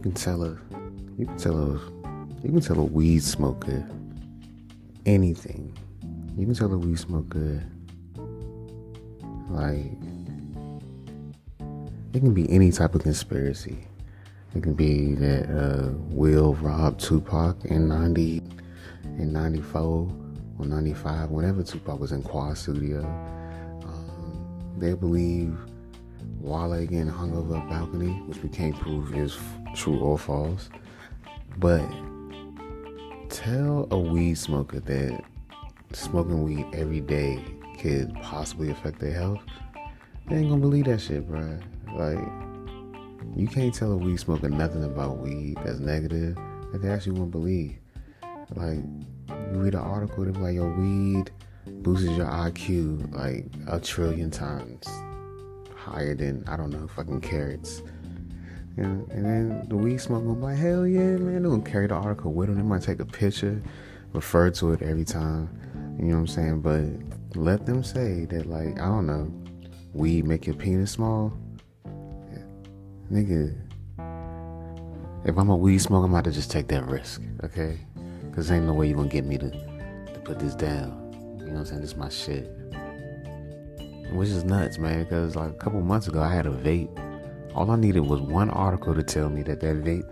can tell a you can tell a you can tell a weed smoker anything. You can tell a weed smoker, like, it can be any type of conspiracy. It can be that Will robbed Tupac in 94 or 95, whenever Tupac was in Quad Studio. They believe Wale getting hung over a balcony, which we can't prove is true or false. But tell a weed smoker that smoking weed every day could possibly affect their health. They ain't gonna believe that shit, bruh. Like, you can't tell a weed smoker nothing about weed that's negative that they actually won't believe. Like, you read an article, they be like, yo, weed boosts your IQ like 1 trillion times higher than, I don't know, fucking carrots. And then the weed smoker will be like, hell yeah, man. They're gonna carry the article with them. They might take a picture, refer to it every time. You know what I'm saying? But let them say that, like, I don't know, weed make your penis small. Yeah. Nigga, if I'm a weed smoker, I'm about to just take that risk, okay? Because ain't no way you gonna get me to put this down. You know what I'm saying? This is my shit. Which is nuts, man, because like a couple months ago, I had a vape. All I needed was one article to tell me that vape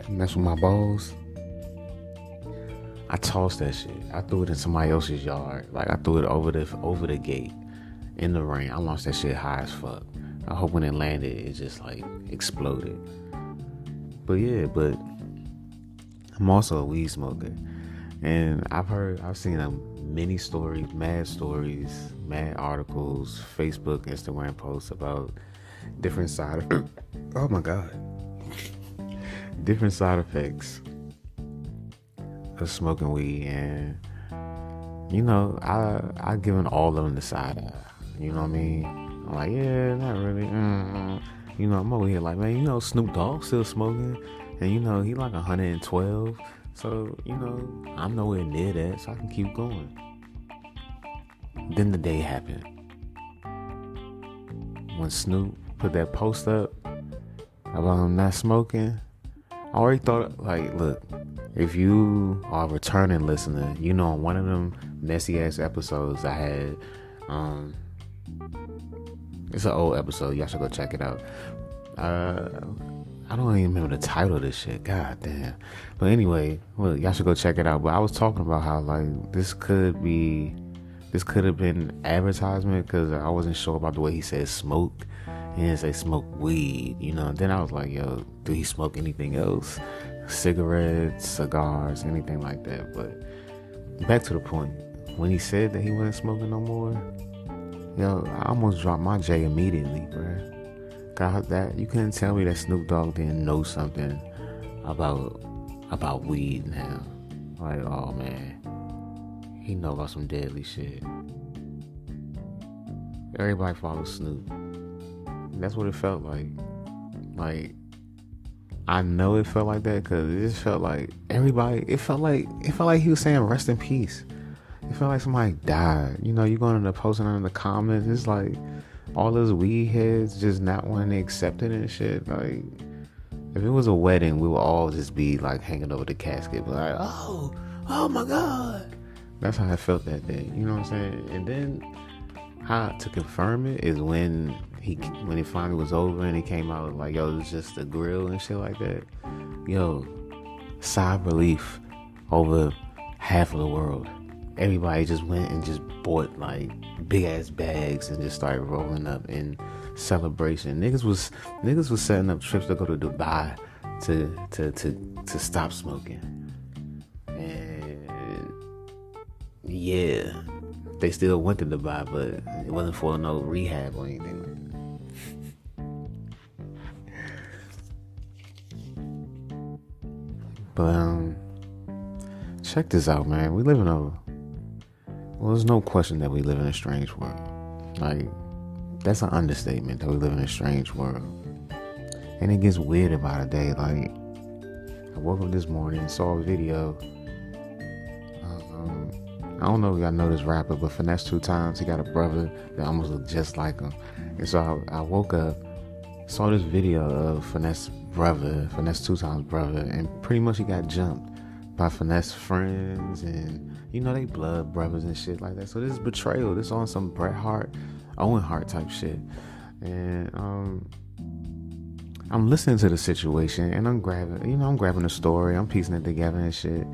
messed with my balls. I tossed that shit. I threw it in somebody else's yard. Like, I threw it over the gate in the rain. I launched that shit high as fuck. I hope when it landed, it just like exploded. But yeah, I'm also a weed smoker. And I've seen many stories, mad articles, Facebook, Instagram posts about different oh my God, different side effects of smoking weed. And, you know, I given all of them the side eye. You know what I mean? I'm like, yeah, not really. You know, I'm over here like, man, you know, Snoop Dogg still smoking, and you know, he like 112. So, you know, I'm nowhere near that, so I can keep going. Then the day happened. When Snoop put that post up about him not smoking, I already thought, like, look, if you are a returning listener, you know, on one of them messy ass episodes I had, it's an old episode, y'all should go check it out. I don't even remember the title of this shit. God damn. But anyway, well, y'all should go check it out. But I was talking about how, like, this could have been advertisement, because I wasn't sure about the way he said smoke. He didn't say smoke weed, you know. Then I was like, yo, do he smoke anything else? Cigarettes, cigars, anything like that. But back to the point. When he said that he wasn't smoking no more, yo, I almost dropped my J immediately, bruh. God, that you couldn't tell me that Snoop Dogg didn't know something about weed now. Like, oh man, he know about some deadly shit. Everybody follows Snoop. That's what it felt like. Like, I know it felt like that because it just felt like everybody. It felt like he was saying rest in peace. It felt like somebody died. You know, you going in the posting on the comments. It's like all those weed heads just not wanting to accept it and shit. Like, if it was a wedding, we would all just be like hanging over the casket, like, oh my God. That's how I felt that day. You know what I'm saying? And then how to confirm it is when it finally was over and he came out like, yo, it was just a grill and shit like that. Yo, sigh of relief over half of the world. Everybody just went and just bought like big ass bags and just started rolling up in celebration. Niggas was setting up trips to go to Dubai to stop smoking. And yeah, they still went to Dubai, but it wasn't for no rehab or anything like that. But check this out, man. There's no question that we live in a strange world. Like, that's an understatement, that we live in a strange world. And it gets weird about a day. Like, I woke up this morning and saw a video. I don't know if y'all know this rapper, but Finesse 2 Times, he got a brother that almost looked just like him. And so I woke up, saw this video of Finesse brother, Finesse 2 Times brother, and pretty much he got jumped by Finesse friends, and they blood brothers and shit like that. So this is betrayal. This on some Bret Hart, Owen Hart type shit. And I'm listening to the situation, and I'm grabbing the story, I'm piecing it together and shit.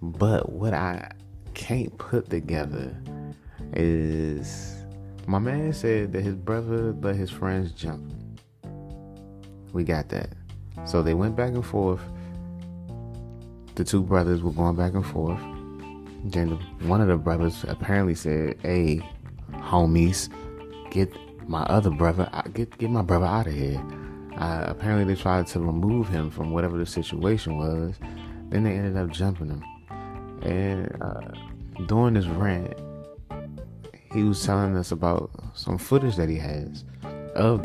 But what I can't put together is my man said that his brother let his friends jump. We got that. So they went back and forth. The two brothers were going back and forth. Then one of the brothers apparently said, "Hey, homies, get my other brother, get my brother out of here." Apparently they tried to remove him from whatever the situation was. Then they ended up jumping him. And during this rant, he was telling us about some footage that he has of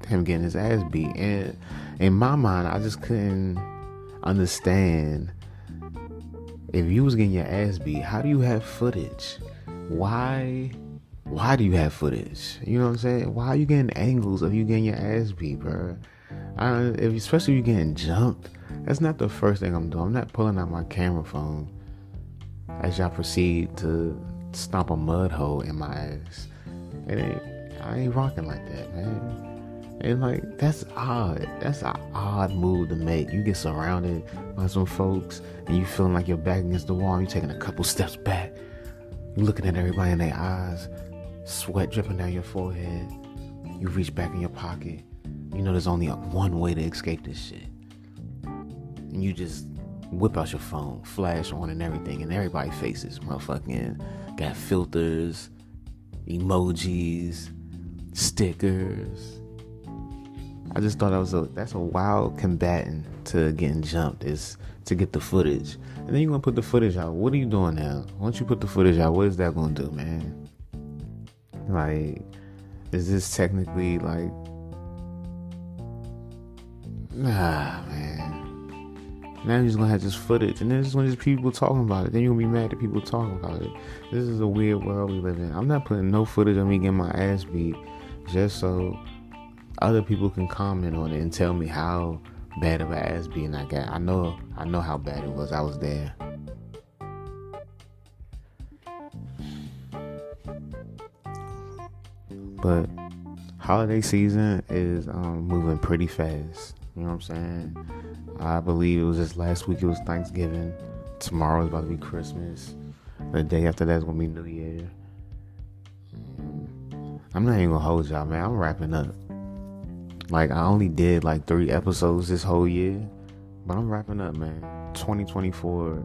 him getting his ass beat. And in my mind, I just couldn't understand, if you was getting your ass beat, how do you have footage? Why do you have footage? You know what I'm saying? Why are you getting angles of you getting your ass beat, bro? Especially if you're getting jumped. That's not the first thing I'm doing. I'm not pulling out my camera phone as y'all proceed to stomp a mud hole in my ass. I ain't rocking like that, man. And like, that's odd. That's an odd move to make. You get surrounded by some folks and you feeling like you're back against the wall. You taking a couple steps back. You looking at everybody in their eyes. Sweat dripping down your forehead. You reach back in your pocket. You know there's only one way to escape this shit. And you just whip out your phone, flash on and everything, and everybody's faces motherfucking got filters, emojis, stickers. I just thought that's a wild combatant to getting jumped, is to get the footage. And then you're gonna put the footage out. What are you doing now? Once you put the footage out, what is that gonna do, man? Like, is this technically like, nah, man. Now you're just gonna have this footage, and then it's gonna just people talking about it. Then you're gonna be mad at people talking about it. This is a weird world we live in. I'm not putting no footage of me getting my ass beat just so other people can comment on it and tell me how bad of an ass beating I got. I know how bad it was. I was there. But holiday season is moving pretty fast. You know what I'm saying? I believe it was just last week it was Thanksgiving. Tomorrow is about to be Christmas. The day after that is gonna be New Year. I'm not even gonna hold y'all, man. I'm wrapping up. Like, I only did like 3 episodes this whole year, but I'm wrapping up, man. 2024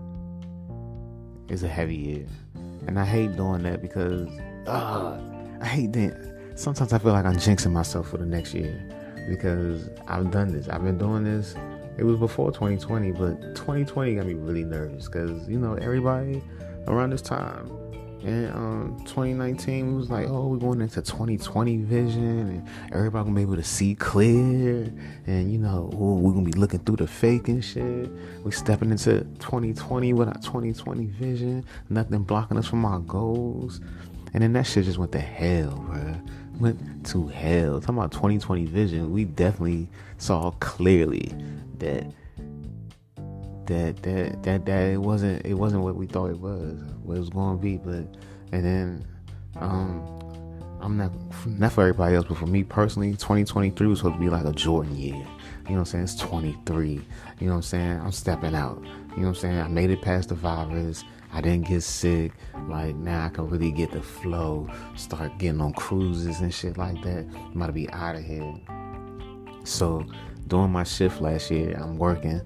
is a heavy year, and I hate doing that because I hate that. Sometimes I feel like I'm jinxing myself for the next year because I've done this. I've been doing this. It was before 2020, but 2020 got me really nervous because, everybody around this time in 2019 was like, oh, we're going into 2020 vision and everybody gonna be able to see clear, and we're gonna be looking through the fake and shit. We stepping into 2020 with our 2020 vision, nothing blocking us from our goals. And then that shit just went to hell, bruh. Went to hell. Talking about 2020 vision, we definitely saw clearly that it wasn't what we thought it was going to be. But and then I'm not for everybody else, but for me personally, 2023 was supposed to be like a Jordan year. You know what I'm saying? It's 23. You know what I'm saying? I'm stepping out. You know what I'm saying? I made it past the virus. I didn't get sick. Like, now I can really get the flow, start getting on cruises and shit like that. I'm about to be out of here. So during my shift last year, I'm working,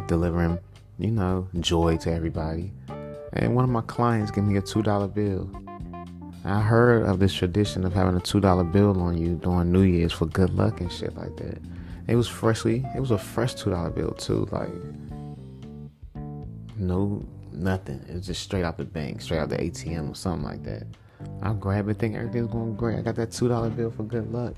delivering, joy to everybody. And one of my clients gave me a $2 bill. I heard of this tradition of having a $2 bill on you during New Year's for good luck and shit like that. It was a fresh $2 bill too. Like, nothing. It was just straight out the bank, straight out the ATM or something like that. I grab it, think everything's going great. I got that $2 bill for good luck.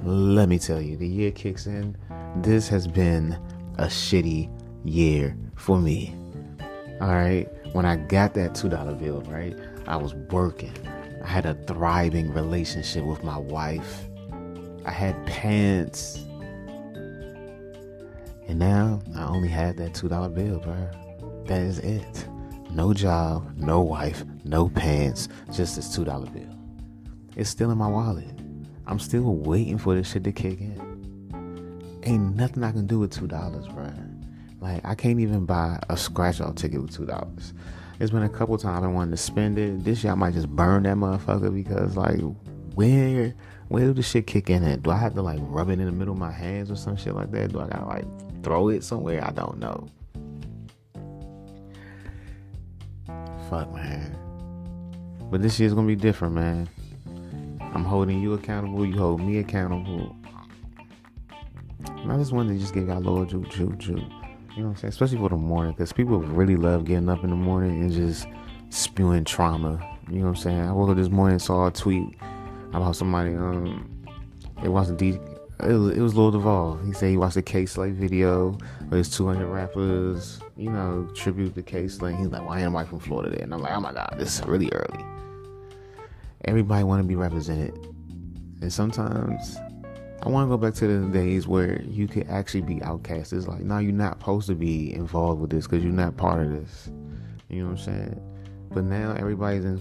Let me tell you, the year kicks in. This has been a shitty year for me. All right. When I got that $2 bill, right, I was working. I had a thriving relationship with my wife. I had pants. And now I only had that $2 bill, bro. That is it. No job, no wife, no pants, just this $2 bill. It's still in my wallet. I'm still waiting for this shit to kick in. Ain't nothing I can do with $2, bro. Like, I can't even buy a scratch-off ticket with $2. There's been a couple times I wanted to spend it. This year I might just burn that motherfucker because, like, where do the shit kick in at? Do I have to, like, rub it in the middle of my hands or some shit like that? Do I gotta, like, throw it somewhere? I don't know. Fuck, man. But this year's gonna be different, man. I'm holding you accountable. You hold me accountable. And I just wanted to just give y'all a little juke. You know what I'm saying? Especially for the morning, because people really love getting up in the morning and just spewing trauma. You know what I'm saying? I woke up this morning and saw a tweet about somebody. It wasn't it was Lil Duval. He said he watched the K-Slate video where his 200 rappers, you know, tribute to K-Slate. He's like, why ain't nobody from Florida there? And I'm like, oh my God, this is really early. Everybody want to be represented. And sometimes I want to go back to the days where you could actually be outcast. It's like, no, you're not supposed to be involved with this because you're not part of this. You know what I'm saying? But now everybody's got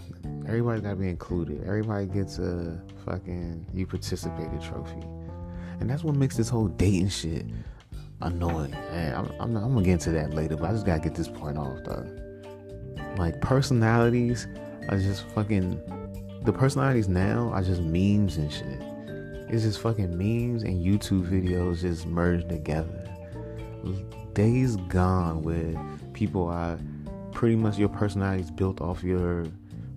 to be included. Everybody gets a fucking you participated trophy. And that's what makes this whole dating shit annoying. And I'm gonna get into that later, but I just gotta get this point off though. Like, personalities are just fucking. The personalities now are just memes and shit. It's just fucking memes and YouTube videos just merged together. Days gone where people are pretty much your personality is built off your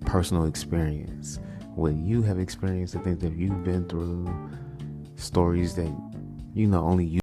personal experience. What you have experienced, the things that you've been through, stories that, you know, only you